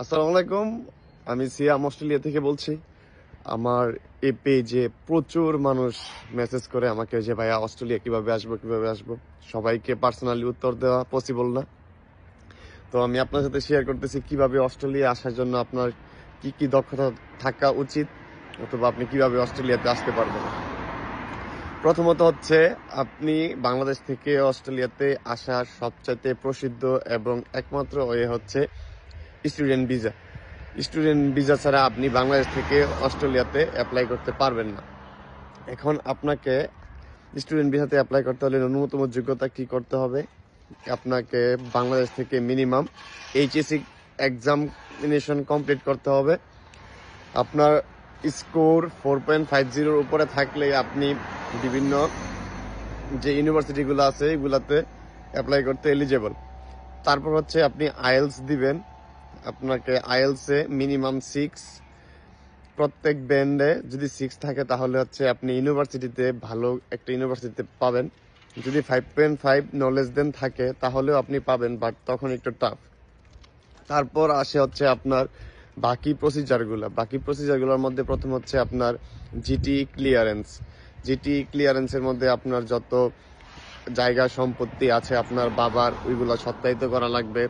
আসসালামু আলাইকুম। আমি সিয়াম অস্ট্রেলিয়া থেকে বলছি। আমার এই পেজে প্রচুর মানুষ মেসেজ করে আমাকে যে ভাইয়া অস্ট্রেলিয়া কিভাবে আসবো। সবাইকে পার্সোনালি উত্তর দেওয়া পসিবল না। তো আমি আপনার সাথে শেয়ার করতেছি কিভাবে অস্ট্রেলিয়া আসার জন্য আপনার কি কি দক্ষতা থাকা উচিত, অথবা আপনি কিভাবে অস্ট্রেলিয়াতে আসতে পারবেন। প্রথমত হচ্ছে, আপনি বাংলাদেশ থেকে অস্ট্রেলিয়াতে আসার সবচাইতে প্রসিদ্ধ এবং একমাত্র ওয়ে হচ্ছে স্টুডেন্ট ভিসা। স্টুডেন্ট ভিসা ছাড়া আপনি বাংলাদেশ থেকে অস্ট্রেলিয়াতে অ্যাপ্লাই করতে পারবেন না। এখন আপনাকে স্টুডেন্ট ভিসাতে অ্যাপ্লাই করতে হলে ন্যূনতম যোগ্যতা কি করতে হবে? আপনাকে বাংলাদেশ থেকে মিনিমাম এইচএসসি এক্সামিনেশন কমপ্লিট করতে হবে। আপনার স্কোর 4.50 উপরে থাকলে আপনি বিভিন্ন যে ইউনিভার্সিটিগুলো আছে এগুলাতে অ্যাপ্লাই করতে এলিজেবল। তারপর হচ্ছে আপনি আইএলস দিবেন। আপনাকে আইএলসে মিনিমাম 6, প্রত্যেক ব্যান্ডে যদি 6 থাকে তাহলে হচ্ছে আপনি ইউনিভার্সিটিতে ভালো একটা ইউনিভার্সিটিতে পাবেন। যদি 5.5 নলেজ দেন থাকে তাহলেও আপনি পাবেন, বাট তখন একটু টাফ। তারপর আসে হচ্ছে আপনার বাকি প্রসিজারগুলোর মধ্যে প্রথম হচ্ছে আপনার জিটি ক্লিয়ারেন্সের মধ্যে আপনার যত জায়গা সম্পত্তি আছে আপনার বাবার, ওইগুলো সত্যায়িত করা লাগবে।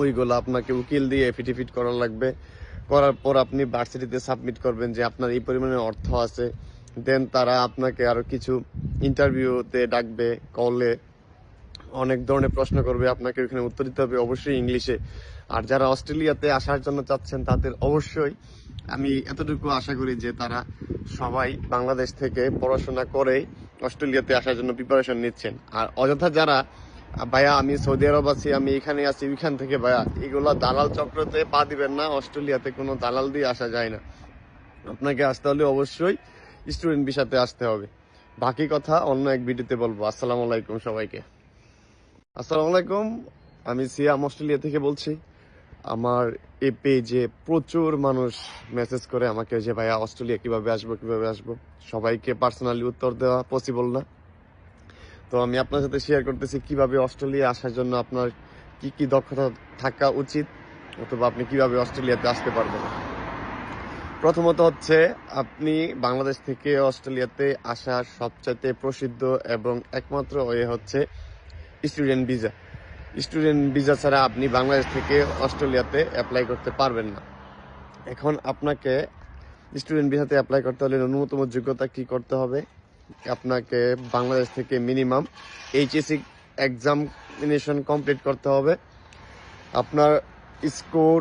ওইগুলো আপনাকে উকিল দিয়ে এফিডেভিট করা লাগবে। করার পর আপনি ভার্সিটিতে সাবমিট করবেন যে আপনার এই পরিমাণে অর্থ আছে। দেন তারা আপনাকে আরো কিছু ইন্টারভিউতে ডাকবে, কলে অনেক ধরনের প্রশ্ন করবে, আপনাকে ওখানে উত্তর দিতে হবে অবশ্যই ইংলিশে। আর যারা অস্ট্রেলিয়াতে আসার জন্য চাচ্ছেন তাদের অবশ্যই আমি এতটুকু আশা করি যে তারা সবাই বাংলাদেশ থেকে পড়াশোনা করে অস্ট্রেলিয়াতে আসার জন্য প্রিপারেশন নিচ্ছেন। আর অযথা যারা ভাইয়া আমি সৌদি আরব আছি, আমি এখানে আছি, ওইখান থেকে ভাইয়া এগুলো দালাল চক্রতে পা দিবেন না। অস্ট্রেলিয়াতে কোনো দালাল দিয়ে আসা যায় না। আপনাকে আসতে হলে অবশ্যই স্টুডেন্ট ভিসাতে আসতে হবে। বাকি কথা অন্য এক ভিডিওতে বলবো। আসসালামু আলাইকুম সবাইকে। আসসালামু আলাইকুম। আমি সিয়াম অস্ট্রেলিয়া থেকে বলছি। আমার এই পেজে প্রচুর মানুষ মেসেজ করে আমাকে যে ভাইয়া অস্ট্রেলিয়া কিভাবে আসবো। সবাইকে পার্সোনালি উত্তর দেওয়া পসিবল না। তো আমি আপনার সাথে শেয়ার করতেছি কিভাবে অস্ট্রেলিয়া আসার জন্য আপনার কি কি দক্ষতা থাকা উচিত, অথবা আপনি কিভাবে অস্ট্রেলিয়াতে আসতে পারবেন। প্রথমত হচ্ছে, আপনি বাংলাদেশ থেকে অস্ট্রেলিয়াতে আসার সবচাইতে প্রসিদ্ধ এবং একমাত্র ওয়ে হচ্ছে স্টুডেন্ট ভিসা। স্টুডেন্ট ভিসা ছাড়া আপনি বাংলাদেশ থেকে অস্ট্রেলিয়াতে অ্যাপ্লাই করতে পারবেন না। এখন আপনাকে স্টুডেন্ট ভিসাতে অ্যাপ্লাই করতে হলে ন্যূনতম যোগ্যতা কি করতে হবে? আপনাকে বাংলাদেশ থেকে মিনিমাম এইচএসসি এক্সামিনেশন কমপ্লিট করতে হবে। আপনার স্কোর